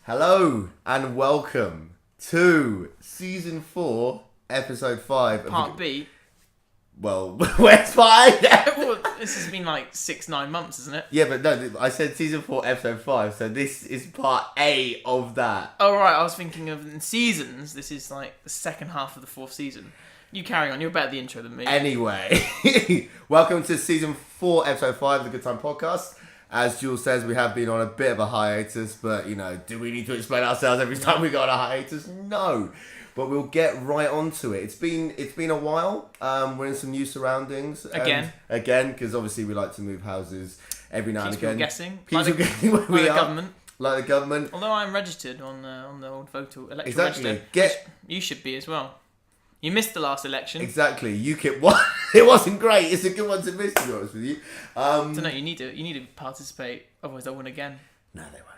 Hello and welcome to Season 4, Episode 5. Part B. Well, where's my... Well, this has been like 6-9 months, isn't it? Yeah, but no, I said Season 4, Episode 5, so this is Part A of that. Oh, right, I was thinking of in seasons. This is like the second half of the fourth season. You carry on, you're better at the intro than me. Anyway, welcome to Season 4, Episode 5 of the Goodtime Podcast. As Jules says, we have been on a bit of a hiatus, but, you know, do we need to explain ourselves every time we go on a hiatus? No. But we'll get right onto it. It's been a while. We're in some new surroundings. Again, because obviously we like to move houses every now and again. Guessing. People guessing where we are. Government. Like the government. Although I'm registered on the old voter electoral Exactly. register. You should be as well. You missed the last election. Exactly. UKIP won. It wasn't great. It's a good one to miss, to be honest with you. So no, you need to participate. Otherwise, they'll win again. No, they won't.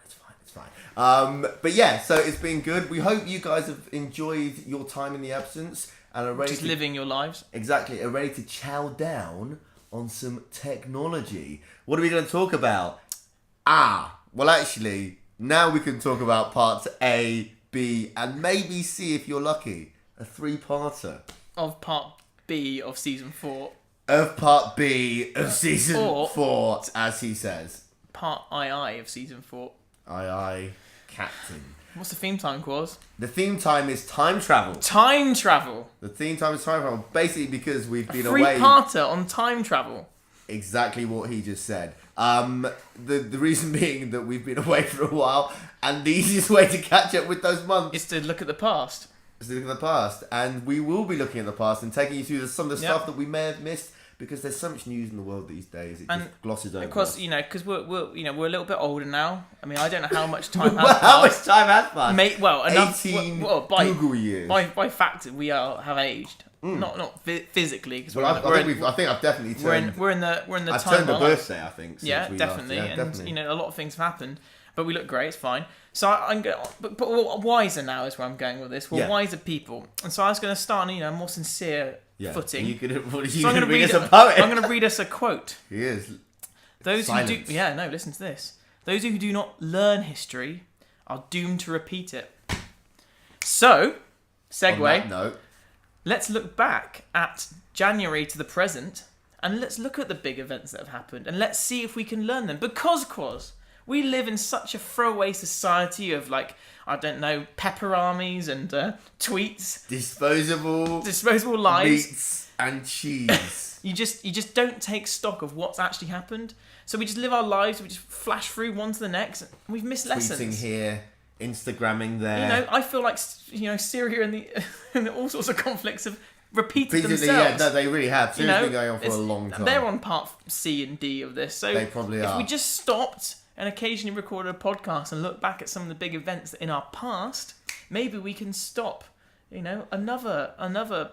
It's fine. But yeah, so it's been good. We hope you guys have enjoyed your time in the absence and are ready Just living your lives. Exactly. Are ready to chow down on some technology. What are we going to talk about? Well, actually, now we can talk about parts A, B, and maybe C if you're lucky. A 3-parter. Of part B of season 4. Of part B of season 4, as he says. Part II of season 4. Aye, Captain. What's the theme time, Quaz? The theme time is time travel. Time travel. The theme time is time travel. Basically because we've been away. 3-parter on time travel. Exactly what he just said. The reason being that we've been away for a while, and the easiest way to catch up with those months is to look at the past. Is to look at the past, and we will be looking at the past and taking you through some of the stuff that we may have missed because there's so much news in the world these days. It just glosses over. Of course, because we're a little bit older now. I mean, I don't know how much time has passed. How much time has passed? Enough. 18 by Google years. By fact, we have aged. Not physically, because I think I've definitely turned. We're in the I've time. turned a birthday, I think. Yeah, definitely. And a lot of things have happened, but we look great. It's fine. So I'm going, but wiser now is where I'm going with this. We're wiser people, and so I was going to start on a more sincere footing. You're going so to read us a poet. I'm going to read us a quote. He is. Those Silence. who do, listen to this. Those who do not learn history are doomed to repeat it. So, segue. On that note, let's look back at January to the present, and let's look at the big events that have happened, and let's see if we can learn them. Because, Quaz, we live in such a throwaway society of, pepper armies and tweets. Disposable lives. Meats and cheese. You just don't take stock of what's actually happened. So we just live our lives, we just flash through one to the next, and we've missed lessons. Tweeting here, Instagramming there. I feel like, Syria and and all sorts of conflicts have repeated themselves. Yeah, no, they really have. Syria's been going on for a long time. They're on part C and D of this. So they probably are. If we just stopped and occasionally recorded a podcast and look back at some of the big events in our past, maybe we can stop, another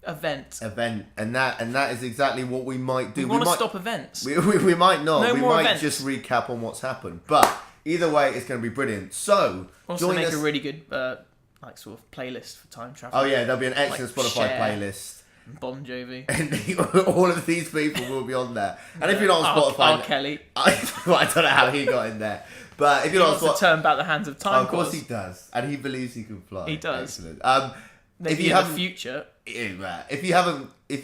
event. And that is exactly what we might do. We want to stop events. We might not. No we more might events. just recap on what's happened. But either way, it's going to be brilliant. So also make a really good sort of playlist for time travel. Oh yeah, there'll be an excellent Spotify Cher, playlist. Bon Jovi. And all of these people will be on there. And if you're not on Spotify... R. Kelly. I don't know how he got in there. But if you're not on Spotify... He wants to turn back the hands of time. Of course he does. And he believes he can fly. He does. Excellent. Maybe in the future. If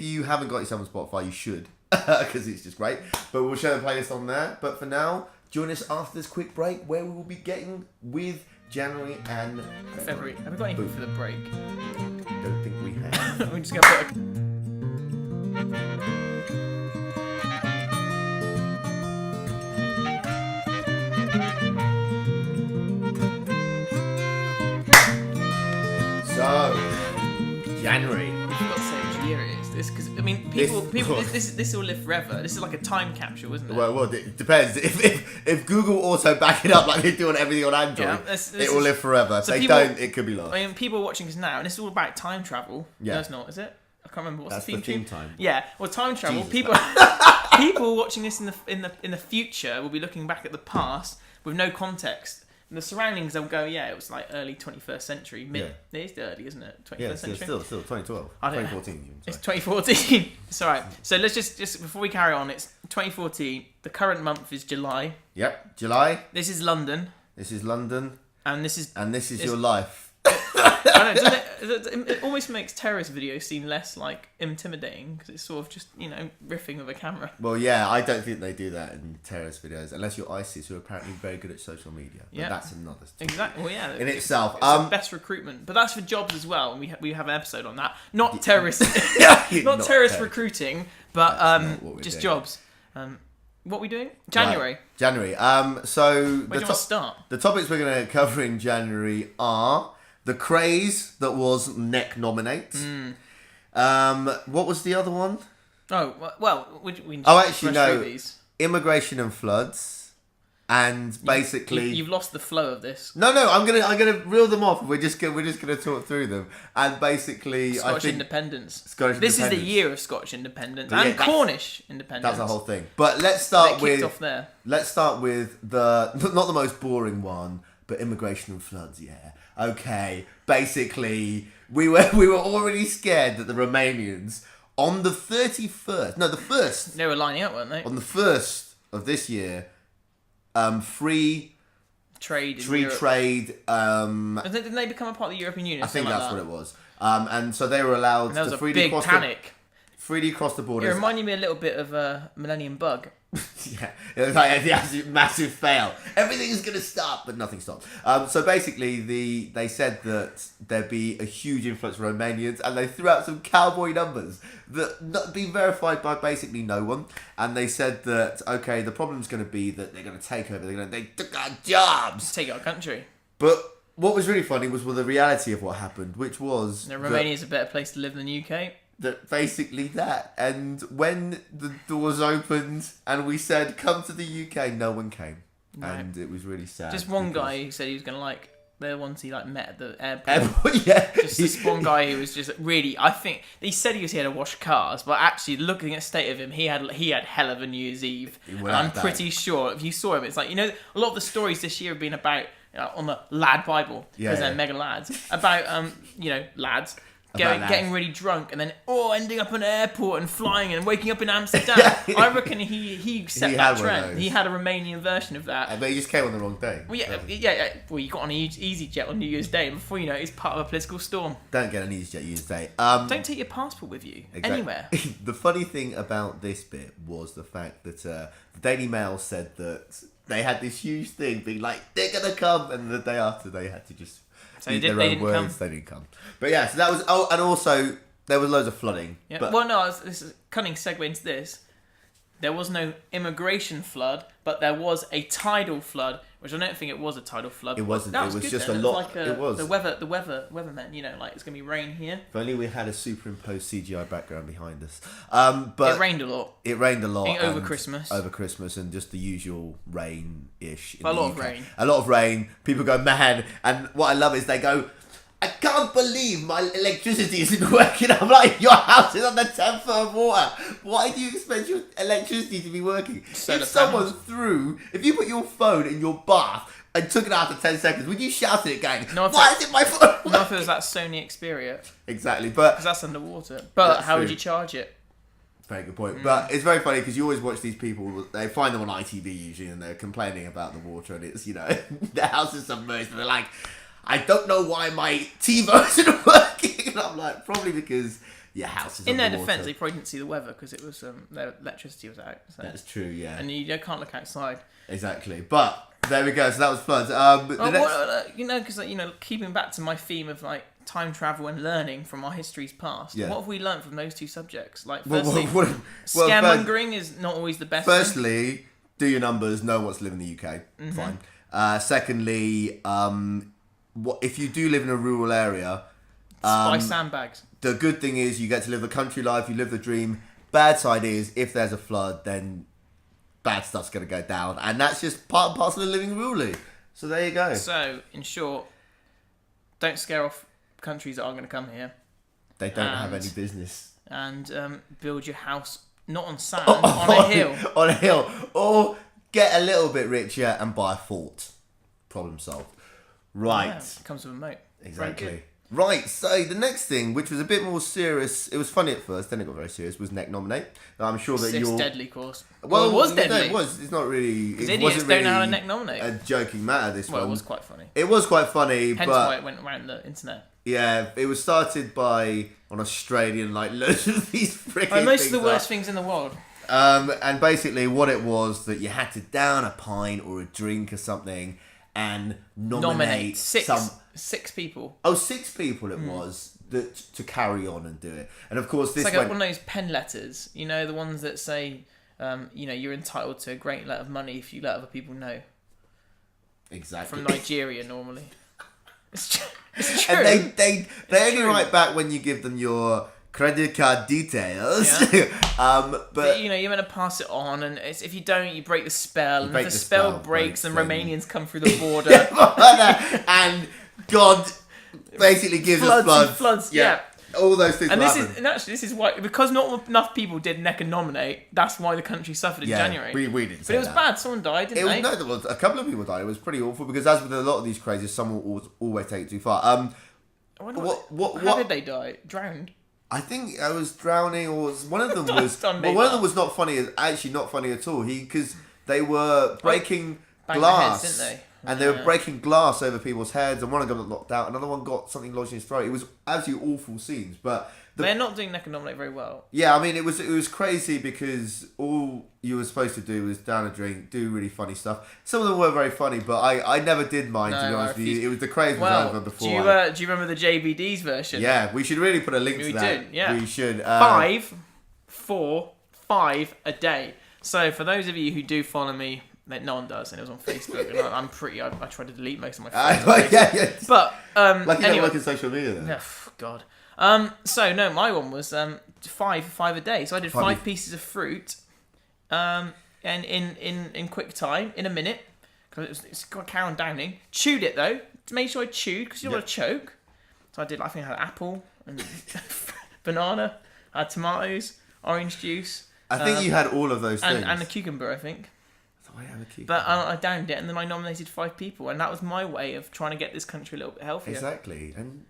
you haven't got yourself on Spotify, you should. Because it's just great. But we'll share the playlist on there. But for now, join us after this quick break where we will be getting with January and February. Have we got anything for the break? Don't think we have. We're just going to put So, January. We've got to say which year it is. Because this will live forever. This is like a time capsule, isn't it? Well, it depends. If Google also back it up like they do on everything on Android, it will live forever. If they don't, it could be lost. I mean, people are watching this now, and this is all about time travel. Yeah. No, it's not, is it? I can't remember what's That's the theme time. Yeah, well, time travel. Jesus, People watching this in the future will be looking back at the past with no context. And the surroundings, they'll go, it was like early 21st century. It is early, isn't it? 21st century. Still 2012. I don't 2014. Know. It's 2014. It's all right. So let's just before we carry on, it's 2014. The current month is July. Yep, July. This is London. And this is your life. I don't know, it almost makes terrorist videos seem less like intimidating because it's sort of just riffing with a camera. Well, yeah, I don't think they do that in terrorist videos unless you're ISIS, who are apparently very good at social media. But that's another story. Exactly. Well, yeah. In itself, it's the best recruitment, but that's for jobs as well. And we have an episode on that. Not terrorist, not terrorist recruiting, but just doing. Jobs. What are we doing? January. Right. January. So where do you want to start? The topics we're going to cover in January are the craze that was Neck Nominate. What was the other one? Oh well, we actually no. These. Immigration and floods, and basically you've lost the flow of this. No, I'm gonna reel them off. We're just gonna talk through them, and basically Scottish independence. This is the year of Scottish independence and Cornish independence. That's the whole thing. But let's start with off there. Let's start with not the most boring one, but immigration and floods. Yeah. Okay. Basically, we were already scared that the Romanians on the 31st. No, the 1st. They were lining up, weren't they? On the 1st of this year, free trade. Didn't they become a part of the European Union? I think that's what it was. And so they were allowed to freely cross panic. Freely cross the borders. It reminded me a little bit of a Millennium Bug. Yeah, it was like the absolute massive fail. Everything is going to stop, but nothing stopped. So basically, they said that there'd be a huge influx of Romanians, and they threw out some cowboy numbers that not been verified by basically no one. And they said that the problem's going to be that they're going to take over. They took our jobs, take our country. But what was really funny was the reality of what happened, which was Romania's a better place to live than the UK. That basically that, and when the doors opened and we said come to the UK, no one came, and it was really sad. Just one guy who said he was gonna the ones he met at the airport. Yeah, just this one guy who was just really. I think he said he was here to wash cars, but actually looking at the state of him, he had hell of a New Year's Eve, and I'm pretty sure if you saw him, it's like a lot of the stories this year have been about on the lad Bible because they're mega lads about lads. Getting really drunk and then ending up in an airport and flying and waking up in Amsterdam. I reckon he set that trend. He had a Romanian version of that. But he just came on the wrong day. Well, yeah. Well, you got on an EasyJet on New Year's Day, and before you know it, it's part of a political storm. Don't get an EasyJet New Year's Day. Don't take your passport with you anywhere. The funny thing about this bit was the fact that the Daily Mail said that they had this huge thing being like, they're going to come, and the day after they had to just... So they didn't come. They didn't come. But yeah, so that was... Oh, and also, there was loads of flooding. Yeah. But, well, no, this is a cunning segue into this. There was no immigration flood, but there was a tidal flood, which I don't think it was a tidal flood. It wasn't. It was just a lot. It was. The weathermen, it's going to be rain here. If only we had a superimposed CGI background behind us. But it rained a lot. Over Christmas. Over Christmas, and just the usual rain-ish. A lot of rain. A lot of rain. People go mad. And what I love is they go, I can't believe my electricity isn't working. I'm like, your house is on the 10th foot of water. Why do you expect your electricity to be working? If you put your phone in your bath and took it out for 10 seconds, would you shout at it going, why is it my phone working? Not if it was that Sony Xperia. Exactly. Because that's underwater. But how would you charge it? Very good point. But it's very funny because you always watch these people, they find them on ITV usually, and they're complaining about the water, and it's, their house is submerged, and they're like, I don't know why my TiVo isn't working. And I'm like, probably because your house is in their underwater. defence, they probably didn't see the weather because it was their electricity was out. So. That's true, yeah. And you can't look outside. Exactly. But there we go. So that was floods. Keeping back to my theme of time travel and learning from our history's past. Yeah. What have we learned from those two subjects? Scaremongering is not always the best. Firstly, do your numbers. Know what's live in the UK. Mm-hmm. Fine. Secondly, if you do live in a rural area, buy sandbags. The good thing is you get to live the country life, you live the dream. Bad side is if there's a flood, then bad stuff's going to go down, and that's just part and parcel of living rurally. So there you go. So in short, don't scare off countries that are going to come here. They don't have any business. And build your house not on sand, on a hill. On a hill, or get a little bit richer and buy a fort. Problem solved. Right. Yeah, comes with a moat. Exactly. Right, so the next thing, which was a bit more serious, it was funny at first, then it got very serious, was neck nominate. I'm sure that It's you're... deadly, of course. Well, it was deadly. No, it was. It's not really... Because It idiots wasn't don't really know how to neck nominate. a joking matter, this Well, one. it was quite funny. It was quite funny, Hence but... why it went around the internet. Yeah, it was started by an Australian, like, loads of these freaking Like most of things the worst up. things in the world. And basically what it was, that you had to down a pint or a drink or something and nominate six people. Oh, 6 people it was that to carry on and do it. And of course this It's like one of those pen letters, you know, the ones that say, you're entitled to a great lot of money if you let other people know. Exactly. From Nigeria normally. It's true. And they only write back when you give them your credit card details. Yeah. But you're meant to pass it on, and if you don't, you break the spell. And if the spell breaks, then Romanians come through the border. And God basically gives us floods. Yeah. All those things. And this is why, because not enough people did neck and nominate. That's why the country suffered in January. We didn't. But it was bad. Someone died, didn't they? No, there was a couple of people died. It was pretty awful because, as with a lot of these crazes, some will always take it too far. How did they die? Drowned. I think I was drowning, or one of them was. One of them was not funny. Actually, not funny at all. Because they were breaking glass, heads, didn't they? And they were breaking glass over people's heads, and one of them got knocked out. Another one got something lodged in his throat. It was absolutely awful scenes, but they're not doing neck and nominate very well. Yeah, I mean, it was crazy because all you were supposed to do was down a drink, do really funny stuff. Some of them were very funny, but I never did mind, to be honest with you. It was the craze was over before. Do you remember the JVD's version? Yeah, we should really put a link to that. We did, yeah. We should. 5, 4, 5 a day. So for those of you who do follow me, no one does, and it was on Facebook, and I'm pretty. I tried to delete most of my friends. Yeah. But like you anyway, don't work in social media, then. Yeah, God. So no, my one was 5 a day. So I did 5 pieces of fruit, and in quick time, in a minute, because it's got Karen downing. Chewed it though. Made sure I chewed because you don't want to choke. So I did. I think I had apple and banana. I had tomatoes, orange juice. I think you had all of those things, and a cucumber. I think. Oh, but I downed it, and then I nominated 5 people, and that was my way of trying to get this country a little bit healthier. Exactly, and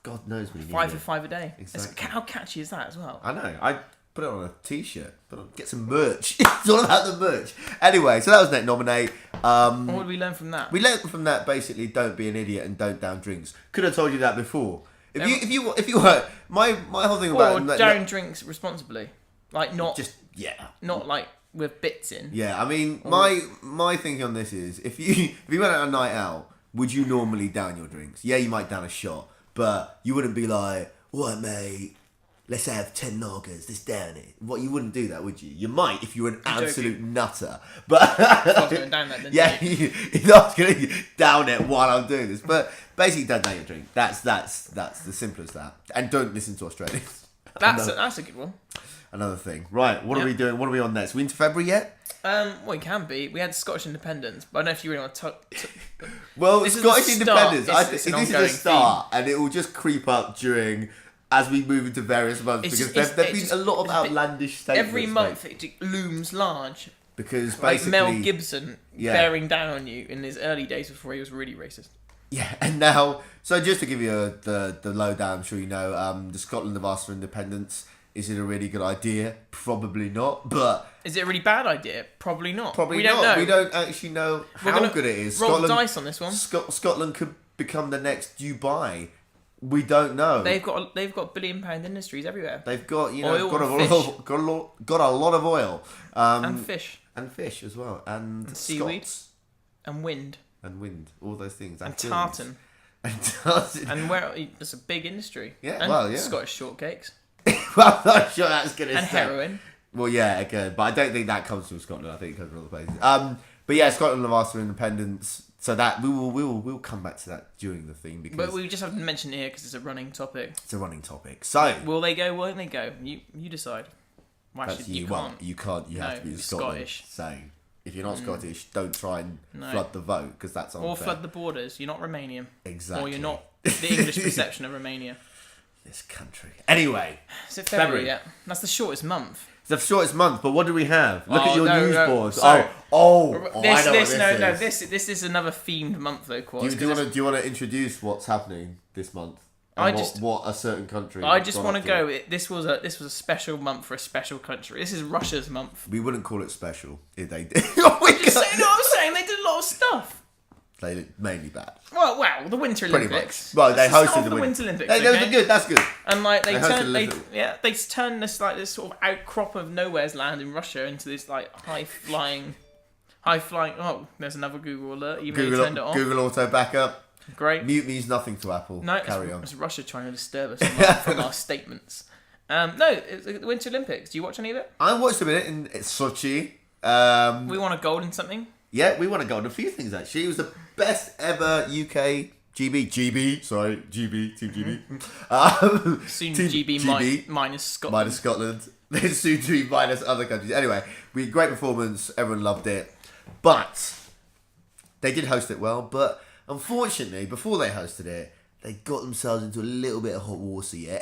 God knows we need 5 for 5 a day. Exactly. How catchy is that as well? I know. I put it on a t-shirt. Get some merch. It's all about the merch. Anyway, so that was Net Nominate. What did we learn from that? We learned from that basically, don't be an idiot and don't down drinks. Could have told you that before. If you were my whole thing about down drinks responsibly, like not not like with bits in. Yeah, I mean, my thinking on this is, if you went out a night out, would you normally down your drinks? Yeah, you might down a shot, but you wouldn't be like, "What, mate? Let's have 10 lagers. Let's down it." What, you wouldn't do that, would you? You might if you were an absolute nutter, but I was going down that, yeah, you're not going to down it while I'm doing this. But basically, don't down your drink. That's the simple as that. And don't listen to Australians. That's a good one. Another thing. Right, what are we doing? What are we on next? We into February yet? Well, it can be. We had Scottish independence, but I don't know if you really want to... Well, Scottish independence, this is a start, and it will just creep up as we move into various months, because there's been a lot of outlandish statements. Every month it looms large. Because basically... Like Mel Gibson bearing down on you in his early days before he was really racist. Yeah, and now... So just to give you the lowdown, I'm sure you know, the Scotland have asked for independence. Is it a really good idea? Probably not, but... Is it a really bad idea? Probably not. We don't know. We don't actually know how good it is. Roll the dice on this one. Scotland could become the next Dubai. We don't know. They've got £1 billion industries everywhere. They've got oil got a lot of oil. And fish. And fish as well. And seaweed. Scots. And wind. All those things. And tartan. And where it's a big industry. Yeah, and Scottish shortcakes. Well, I'm not sure that's going to And heroin. Well, yeah, again, but I don't think that comes from Scotland. I think it comes from other places. But yeah, Scotland have asked for independence, so that we'll come back to that during the thing, because. But we just have to mention it here because it's a running topic. It's a running topic. So will they go? Won't they go? You decide. Well, actually, you can't. You can't. You have to be Scottish. So if you're not Scottish, don't try and flood the vote, because that's unfair. Or flood the borders. You're not Romanian. Exactly. Or you're not the English perception of Romania. This country. Anyway. Is it February yet? That's the shortest month. It's the shortest month, but what do we have? Look at your news boards. So, this is another themed month though, Quaz. Do you want to introduce what's happening this month? And what a certain country. I just want to go. This was a special month for a special country. This is Russia's month. We wouldn't call it special if they did. Just saying what I'm saying. They did a lot of stuff. They look mainly bad. Well, the Winter Pretty Olympics. much. Well, they hosted the Winter Olympics. Those are good. That's good. And like they turned this sort of outcrop of nowhere's land in Russia into this like high flying. Oh, there's another Google alert. You maybe turned it on. Google Auto backup. Great. Mute means nothing to Apple. No, Carry on. It's Russia trying to disturb us from our statements. No, it's the Winter Olympics. Do you watch any of it? I watched a bit in Sochi. We won a gold in something. Yeah, we won a gold in a few things actually. It was the best ever UK Team GB. Soon Team GB minus Scotland. Minus Scotland. Then soon to be minus other countries. Anyway, we great performance. Everyone loved it. But they did host it well. But unfortunately, before they hosted it, they got themselves into a little bit of hot water. Yeah,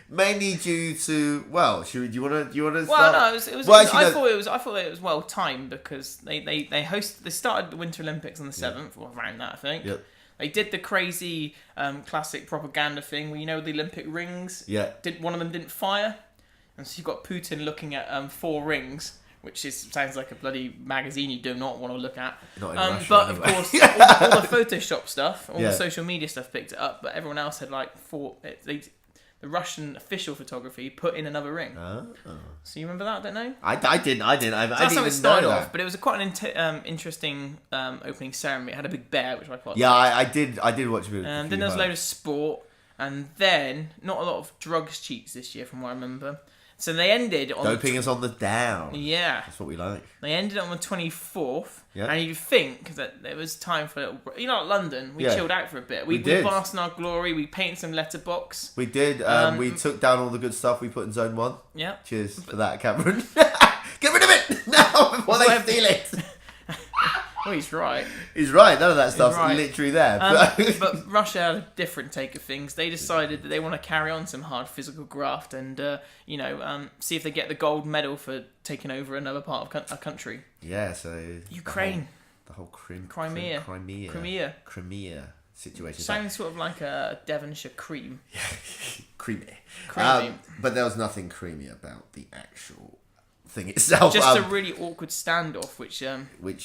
mainly due to do you want to? Well, start? no, it was. I thought it was well timed because they started the Winter Olympics on the 7th or around that, I think. Yep. They did the crazy classic propaganda thing where the Olympic rings. Yeah. One of them didn't fire, and so you've got Putin looking at 4 rings. Which sounds like a bloody magazine you do not want to look at. Not in Russia, but anyway. of course, all the Photoshop stuff, all Yeah. the social media stuff picked it up, but everyone else had the Russian official photography put in another ring. Oh. So you remember that? I don't know. I didn't. I So didn't that's how even it started know off, that. but it was quite an interesting opening ceremony. It had a big bear, which I quite Yeah, liked. I did watch a bit. Then there was a load of sport, and then not a lot of drugs cheats this year, from what I remember. So they ended on Doping is on the down. Yeah, That's what we like. they ended on the 24th, Yeah. and you'd think that it was time for a little. Like London, we Yeah. chilled out for a bit. We did. basked in our glory. We painted some letterbox. We did. We took down all the good stuff we put in Zone 1. Yeah. Cheers for that, Cameron. Get rid of it now before they steal it. Well, he's right. He's right. None of that stuff's right. literally there. But Russia had a different take of things. They decided that they want to carry on some hard physical graft and, see if they get the gold medal for taking over another part of a country. Yeah, so... Ukraine. The whole Crimea situation. Sounds sort of like a Devonshire cream. Creamy. Creamy. But there was nothing creamy about the actual thing itself. Just a really awkward standoff, which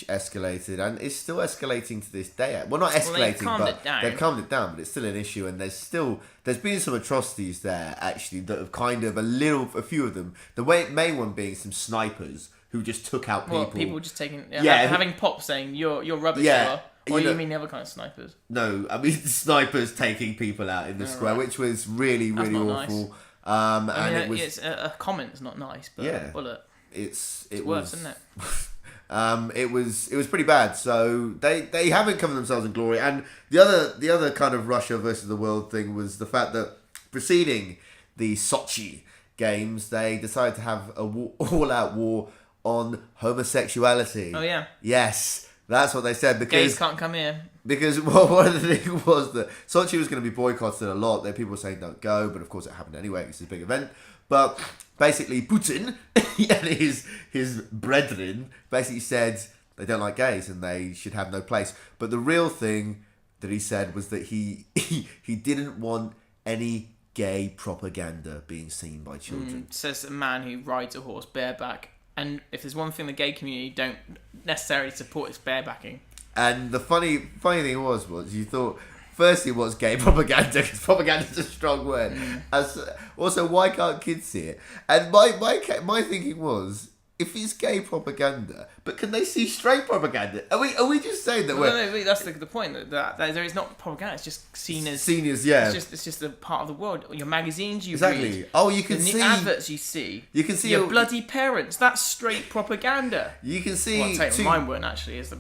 escalated and is still escalating to this day. Well, not escalating, they've calmed but it down. they've calmed it down. But it's still an issue, and there's been some atrocities there actually that have kind of a few of them. The main one being some snipers who just took out people. Well, people just taking having pop saying you're rubbish. Yeah. Or you mean the other kind of snipers? No, I mean snipers taking people out in the square, right. which was really, really awful. Nice. It was a comment's not nice, but Yeah. a bullet. It's worse, isn't it? It was pretty bad. So they haven't covered themselves in glory. And the other kind of Russia versus the world thing was the fact that preceding the Sochi games, they decided to have a all-out war on homosexuality. Oh yeah. Yes, that's what they said. Because Gays can't come here. Because one of the things was that Sochi was going to be boycotted a lot. There people were saying don't go, but of course it happened anyway. It's a big event. But basically Putin and his brethren basically said they don't like gays and they should have no place. But the real thing that he said was that he didn't want any gay propaganda being seen by children. Says a man who rides a horse bareback. And if there's one thing the gay community don't necessarily support, it's barebacking. And the funny thing was you thought, firstly, what's gay propaganda? Because propaganda is a strong word. Also, why can't kids see it? And my thinking was, if it's gay propaganda, but can they see straight propaganda? Are we just saying that No, that's the point. That there is not propaganda. It's just seen as yeah. It's just a part of the world. Your magazines you Exactly. read. Oh, you can see the adverts you see. You can see your bloody parents. That's straight propaganda. You can see. Well, I'll tell you, mine weren't actually. Is to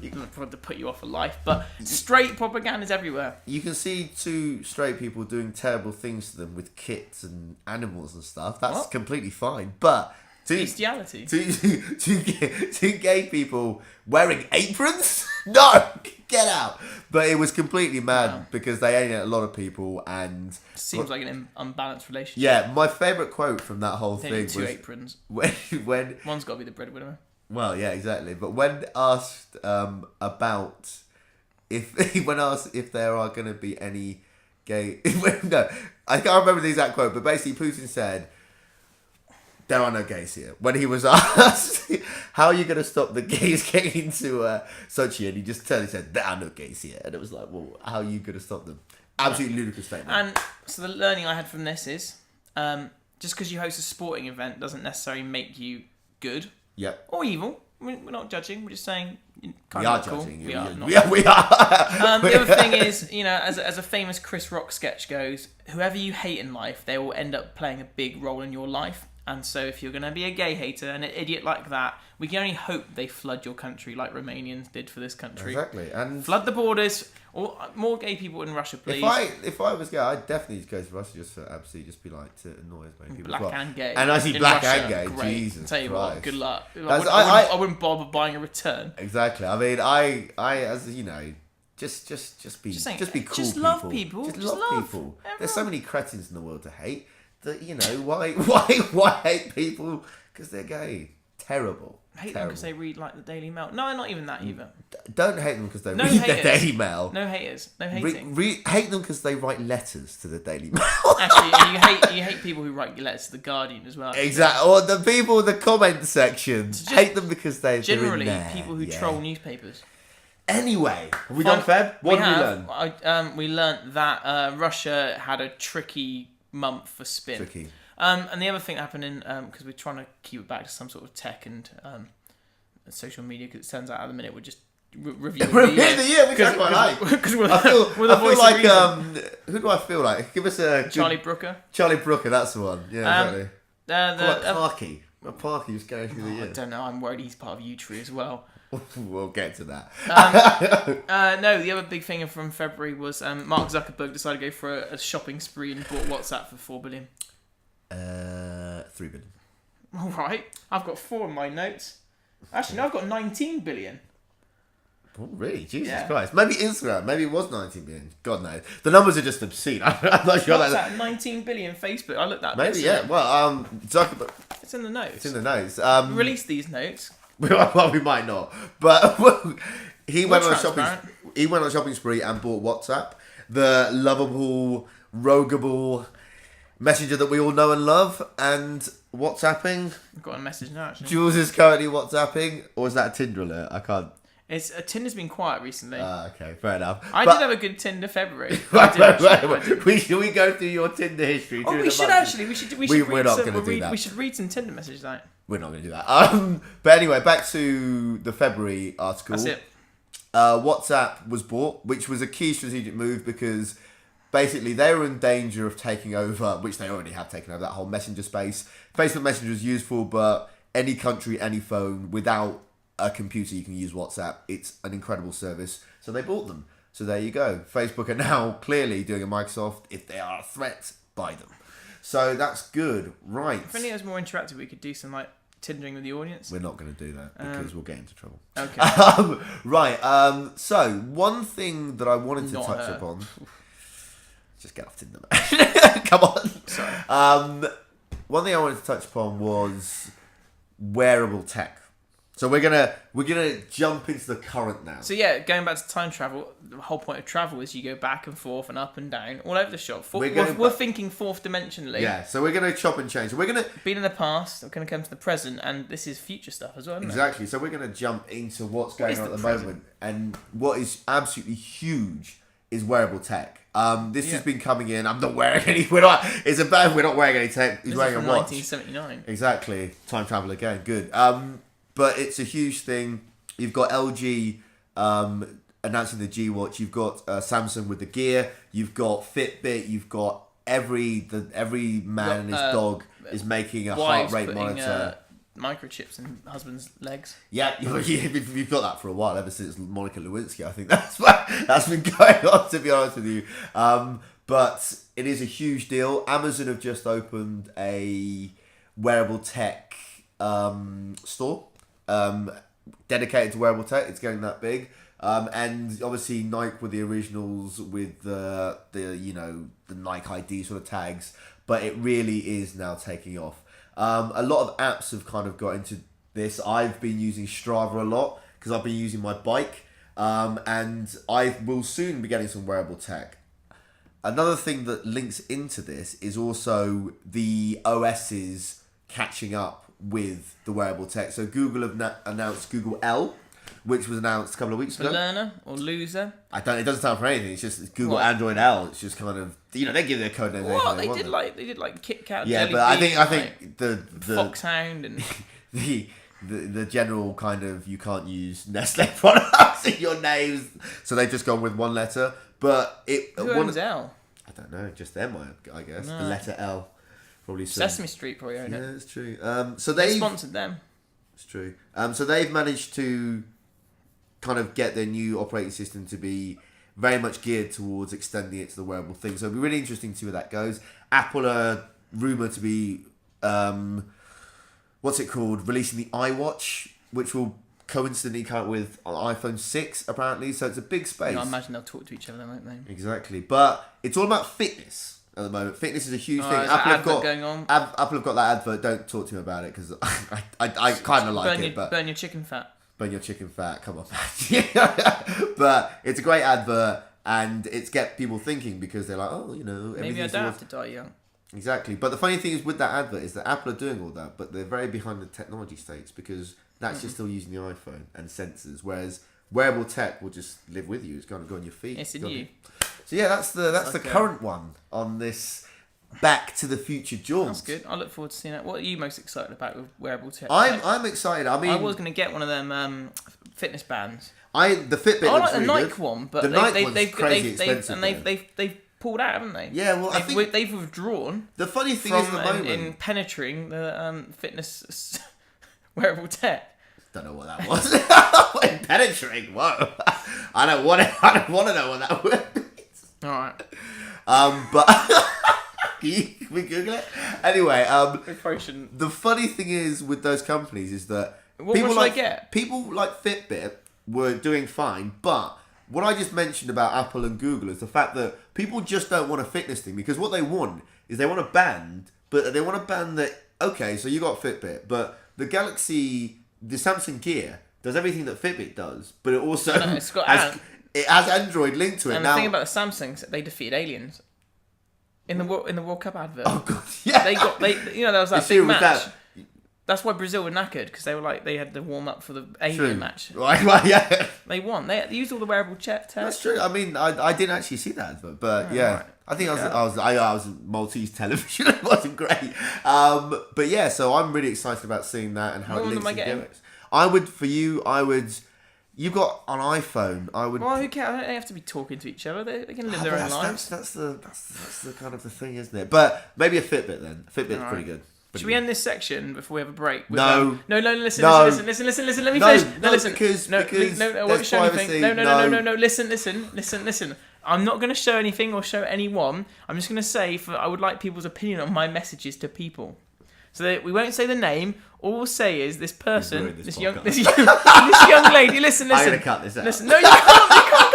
put you off of life, but straight propaganda is everywhere. You can see 2 straight people doing terrible things to them with kits and animals and stuff. That's completely fine, but. Bestiality. Two gay people wearing aprons? No! Get out! But it was completely mad because they ate a lot of people and... Seems like an unbalanced relationship. Yeah, my favourite quote from that whole They thing need was... 2 aprons. When One's got to be the breadwinner. Well, yeah, exactly. But when asked about... When asked if there are going to be any gay. No, I can't remember the exact quote, but basically Putin said, "There are no gays here." When he was asked, "How are you going to stop the gays getting into Sochi?" and he just turned and said, "There are no gays here." And it was like, well, how are you going to stop them? Absolutely ludicrous statement. And so the learning I had from this is, just because you host a sporting event doesn't necessarily make you good or evil. We're not judging. We're just saying. We are judging. We are. We are. The other thing is, as a famous Chris Rock sketch goes, whoever you hate in life, they will end up playing a big role in your life. And so if you're going to be a gay hater and an idiot like that, we can only hope they flood your country like Romanians did for this country. Exactly. And flood the borders. Or more gay people in Russia, please. If I was gay, I'd definitely go to Russia just for absolutely just be like to annoy as many people. Black and gay. And I see black Russia, and gay. Great. Jesus Tell you Christ. what, good luck. I wouldn't bother buying a return. Exactly. I mean, I as you know, just be cool. Just love people. Just love people. Everyone. There's so many cretins in the world to hate that why hate people because they're gay? Terrible. Hate them because they read like the Daily Mail. No, not even that either. Don't hate them because they read the Daily Mail. No haters. No hating. Hate them because they write letters to the Daily Mail. Actually, you hate people who write letters to the Guardian as well. Exactly. Or the people in the comment section. Hate them because they're generally in there. People who troll newspapers. Anyway, have we done Feb? What did we learn? We learnt that Russia had a tricky month for spin. Tricky. And the other thing that happened in because we're trying to keep it back to some sort of tech and social media, because it turns out at the minute we're just reviewing the year. Which I quite like. Because we're I feel like who do I feel like? Give us a Charlie Brooker. Charlie Brooker, that's the one. Yeah, exactly. Parky. Parky was going through the year. I don't know. I'm worried he's part of U-Tree as well. We'll get to that. No, the other big thing from February was Mark Zuckerberg decided to go for a shopping spree and bought WhatsApp for 4 billion. 3 billion. All right, I've got 4 in my notes. Actually, no, I've got 19 billion. Oh, really? Jesus Christ. Maybe Instagram. Maybe it was 19 billion. God knows. The numbers are just obscene. I'm not sure. What's that? 19 billion Facebook. I looked that. Maybe, yeah. Well, Zuckerberg. It's in the notes. It's in the notes. Release these notes. Well, we might not. But he went on a shopping spree and bought WhatsApp, the lovable, rogueable messenger that we all know and love, and WhatsApping. I've got a message now, actually. Jules is currently WhatsApping, or is that a Tinder alert? I can't. Tinder's been quiet recently. Okay, fair enough. I did have a good Tinder February. Should we go through your Tinder history? We should actually. We're not going to do that. We should read some Tinder messages out. We're not going to do that. But anyway, back to the February article. That's it. WhatsApp was bought, which was a key strategic move because basically they were in danger of taking over, which they already have taken over, that whole messenger space. Facebook Messenger is useful, but any country, any phone, without a computer, you can use WhatsApp. It's an incredible service. So they bought them. So there you go. Facebook are now clearly doing a Microsoft. If they are a threat, buy them. So that's good. Right. If only it was more interactive, we could do some like Tindering with the audience. We're not going to do that because we'll get into trouble. Okay. Right. So one thing that I wanted to touch upon. Just get off Tinder, man. Come on. Sorry. One thing I wanted to touch upon was wearable tech. So we're gonna jump into the current now. So yeah, going back to time travel, the whole point of travel is you go back and forth and up and down all over the shop. We're thinking fourth dimensionally. Yeah, so we're gonna chop and change. So we're gonna been in the past, we're gonna come to the present, and this is future stuff as well. Isn't exactly. So we're gonna jump into what's going on at the moment, and what is absolutely huge is wearable tech. This has been coming in. I'm not wearing any. We're not wearing any tech. He's wearing a watch. 1979. Exactly. Time travel again. Good. But it's a huge thing. You've got LG announcing the G Watch. You've got Samsung with the Gear. You've got Fitbit. You've got every man and his dog is making a heart rate monitor. Microchips in husband's legs. Yeah, you've got that for a while, ever since Monica Lewinsky. I think that's been going on, to be honest with you. But it is a huge deal. Amazon have just opened a wearable tech store. Dedicated to wearable tech. It's getting that big, and obviously Nike were the originals with the Nike ID sort of tags, but it really is now taking off. A lot of apps have kind of got into this. I've been using Strava a lot because I've been using my bike, and I will soon be getting some wearable tech. another thing that links into this is also the OS's catching up with the wearable tech. So Google have announced Google L, which was announced a couple of weeks For ago. learner or loser? It doesn't stand for anything. It's just Google Android L. It's just kind of, they give their code names. What they did like Kit Kat. Yeah, Jelly but I Bean, think the Foxhound and the general kind of, you can't use Nestle products in your names, so they've just gone with one letter. But who owns L? I don't know, just them, I guess. No. The letter L, probably Sesame Street probably own it. Yeah, it's true. So they sponsored them. It's true. So they've managed to kind of get their new operating system to be very much geared towards extending it to the wearable thing. So it'll be really interesting to see where that goes. Apple are rumoured to be, releasing the iWatch, which will coincidentally come out with iPhone 6, apparently. So it's a big space. I imagine they'll talk to each other, won't they? Exactly. But it's all about fitness at the moment. Fitness is a huge thing. Apple have got going on. Apple have got that advert. Don't talk to me about it, because I kind of like it. But burn your chicken fat. Burn your chicken fat. Come on, man. But it's a great advert, and it's get people thinking, because they're like, oh, maybe I don't have to die young. Exactly. But the funny thing is with that advert is that Apple are doing all that, but they're very behind the technology stakes, because that's just still using the iPhone and sensors, whereas wearable tech will just live with you. It's going to go on your feet. It's in you. So yeah, that's the current one on this Back to the Future jaunt. That's good. I look forward to seeing that. What are you most excited about with wearable tech? I'm excited. I mean, I was going to get one of them fitness bands. The Fitbit. I like the the Nike Nike one, but the Nike one's crazy expensive. They've pulled out, haven't they? Yeah, well, I think they've withdrawn. The funny thing is, at the moment, in penetrating the fitness wearable tech. Don't know what that was. Penetrating. Whoa! I don't want to know what that word means. All right. But can we Google it? Anyway, We probably shouldn't. The funny thing is with those companies is that What people should like I get? people like Fitbit were doing fine, but what I just mentioned about Apple and Google is the fact that people just don't want a fitness thing, because what they want is they want a band, but they want a band that, okay, so you got Fitbit, but the Samsung Gear does everything that Fitbit does, but it also it has Android linked to it. And the thing about the Samsungs, they defeated aliens in the World Cup advert. Oh god, yeah. There was that big match. That's why Brazil were knackered, because they had to warm up for the alien match. Right, well, yeah. They won. They used all the wearable tech. That's true. I mean, I didn't actually see that advert, but yeah. Right. I think I was Maltese television. It wasn't great. But yeah, so I'm really excited about seeing that and how it links into it. You've got an iPhone. Well, who cares? They have to be talking to each other. They can live their own lives. That's the kind of the thing, isn't it? But maybe a Fitbit then. Fitbit's pretty good. Should we end this section before we have a break? No. Listen. Let me finish. No, listen. Because I won't show anything. No. Listen. I'm not going to show anything or show anyone. I'm just going to say I would like people's opinion on my messages to people. So that we won't say the name. All we'll say is this person, this young lady. Listen. I'm going to cut this out. Listen, no, you can't cut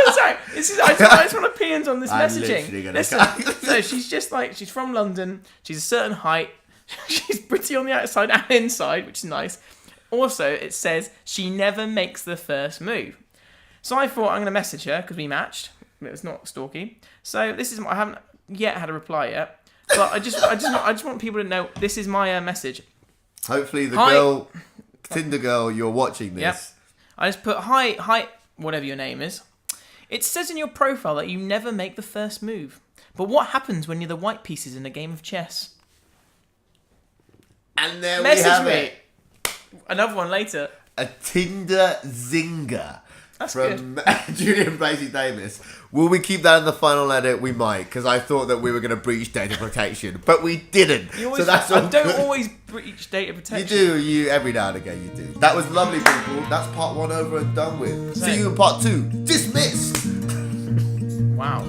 this out. I just want opinions on this messaging. Listen. So she's from London. She's a certain height. She's pretty on the outside and inside, which is nice. Also, it says she never makes the first move. So I thought I'm going to message her because we matched. It was not stalky. So I haven't yet had a reply yet, but I just want people to know this is my message. Hopefully, the Tinder girl, you're watching this. Yep. I just put hi, whatever your name is. It says in your profile that you never make the first move. But what happens when you're the white pieces in a game of chess? And there we have it. Another one later. A Tinder zinger. That's from good. Julian Bracey Davis. Will we keep that in the final edit? We might, because I thought that we were going to breach data protection, but we didn't. I don't always breach data protection. You do. Every now and again you do. That was lovely, people. That's part 1 over and done with. See you in part 2. Dismissed. Wow.